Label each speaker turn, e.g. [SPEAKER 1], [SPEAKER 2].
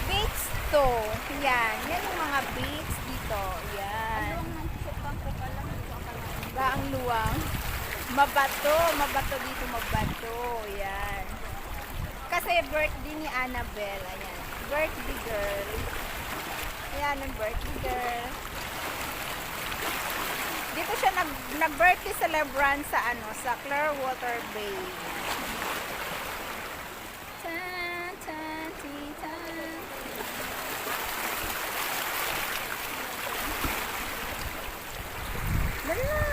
[SPEAKER 1] beach to. Yan. Yan yung mga beach dito. Yan. Ba ang luwang. Mabato. Mabato dito. Mabato. Yan. Kasi birthday ni Annabelle. Ayan. Birthday girl. Ayan ang birthday girl. Dito siya nag-birthday celebrant sa ano, sa Clearwater Bay. Tan, tan, tan. Dala.